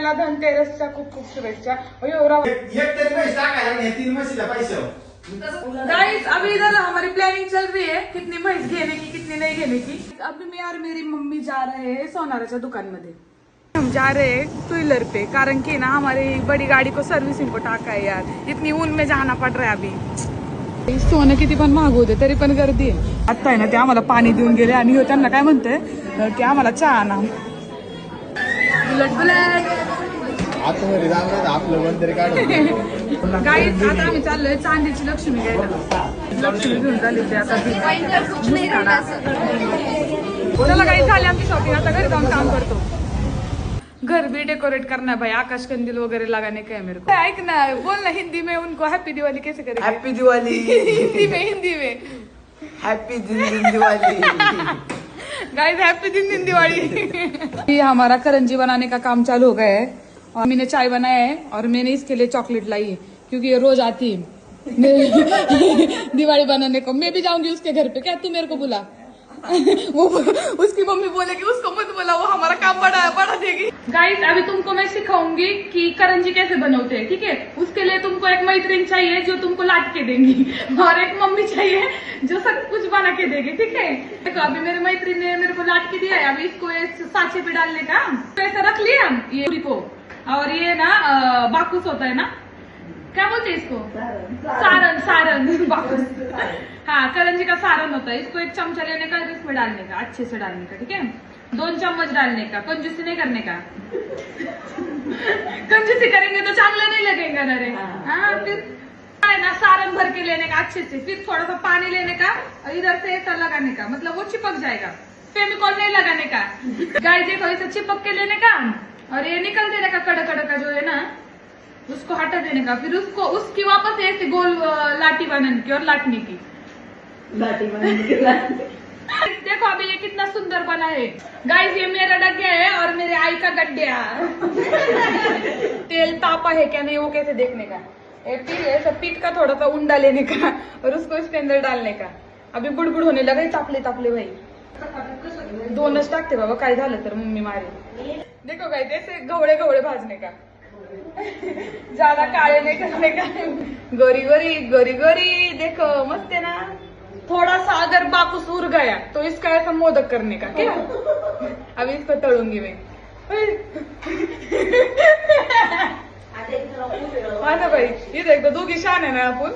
सगळ्यांना धनतेरसच्या खूप खूप शुभेच्छा। एक तरी पैसे टाकायला नाही, 3 म्हशीला पैसे। गाइस अभी इधर हमारी प्लानिंग चल रही है कितनी भैंस घेने की कितनी नहीं घेने की। अभी मैं और मेरी मम्मी जा रहे हैं सोनाराच्या दुकान मध्ये। हम जा रहे हैं टू व्हीलर पे, कारण की ना हमारी बड़ी गाड़ी को सर्विसिंग को टाका है यार, इतनी ऊन में जाना पड़ रहा है अभी। सोनं किती पण महाग होते तरी पण गर्दी आहे। आता आहे ना ते आम्हाला पाणी देऊन गेले आणि त्यांना काय म्हणते की आम्हाला चहा आणा। बुलेट बुलेट आतमध्ये जाऊन आपलं मन तरी काढून। गाईज आता आम्ही चाललोय चांदीची लक्ष्मी घ्यायला। लक्ष्मी घेऊन झाली ते आता चला गाईज झाली आमची शॉपिंग, आता घरी जाऊन काम करतो। घर भी डेकोरेट करना है भाई, आकाश कंदील वगैरह लगाने का है मेरे को। ऐक ना, बोल ना हिंदी में उनको हैप्पी दिवाली कैसे करेंगे? हैप्पी दिवाली। हिंदी में हैप्पी दिन दिवाली। गाइस हैप्पी दिन दिवाली। हमारा करंजी बनाने का काम चालू हो गया है और मैंने चाय बनाया है और मैंने इसके लिए चॉकलेट लाई है क्योंकि ये रोज आती है दिवाली बनाने को। मैं भी जाऊंगी उसके घर पे, क्या तू मेरे को बुला। वो उसकी मम्मी बोलेगी उसको मत बोला, वो हमारा काम बढ़ा देगी। गाइस अभी तुमको मैं सिखाऊंगी कि करंजी कैसे बनाते हैं, ठीक है। उसके लिए तुमको एक मैत्रीन चाहिए जो तुमको लाट के देंगी और एक मम्मी चाहिए जो सब कुछ बना के देगी, ठीक है। देखो अभी मेरी मैत्रीन ने मेरे को लाट के दिया है, अभी इसको सांचे पे डालने का पैसा रख लिया ये पूरी को। और ये ना बाकुस होता है ना, क्या बोलते हैं इसको, सारन बाकुस। हाँ करंजी का सारन होता है। इसको एक चमचा लेने का, इसमें डालने का, अच्छे से डालने का, ठीक है। 2 चम्मच डालने का, कंजूसी नहीं करने का। कंजूसी करेंगे तो चांगला नहीं लगेगा ना रे। हाँ फिर है ना सारन भर के लेने का अच्छे से, फिर थोड़ा सा पानी लेने का और इधर से ऐसा लगाने का, मतलब वो चिपक जाएगा। फेविकॉल नहीं लगाने का गाइस, देखो इसे चिपक के लेने का और ये निकल देने का कड़ा का जो है ना, उसको हटा देने का। फिर उसको उसकी वापस ऐसे गोल लाठी बनाने की और लाटने की। देखो अभी ये कितना सुंदर बना है गाइस। ये मेरा डग्या है और मेरे आई का गड्ढा। तेल तापा है क्या नहीं वो कैसे देखने का। फिर ऐसा पीठ का थोड़ा सा उंडा लेने का और उसको इसके अंदर डालने का। अभी बुड़बुड़ होने लगा, तापले भाई। 2च टाकते बाबा, काय झालं तर मम्मी मारे। देखो गाइस ऐसे घवड़े भाजने का, ज्यादा काले नहीं करने का। गोरी गोरी देखो मस्त है ना। थोड़ा सा अगर बाकुस उड़ गया तो इसका ऐसा मोदक करने का, क्या। अभी इसको तळूंगी मैं। हाँ ना भाई, ये देखो 2 की शान है ना अपन।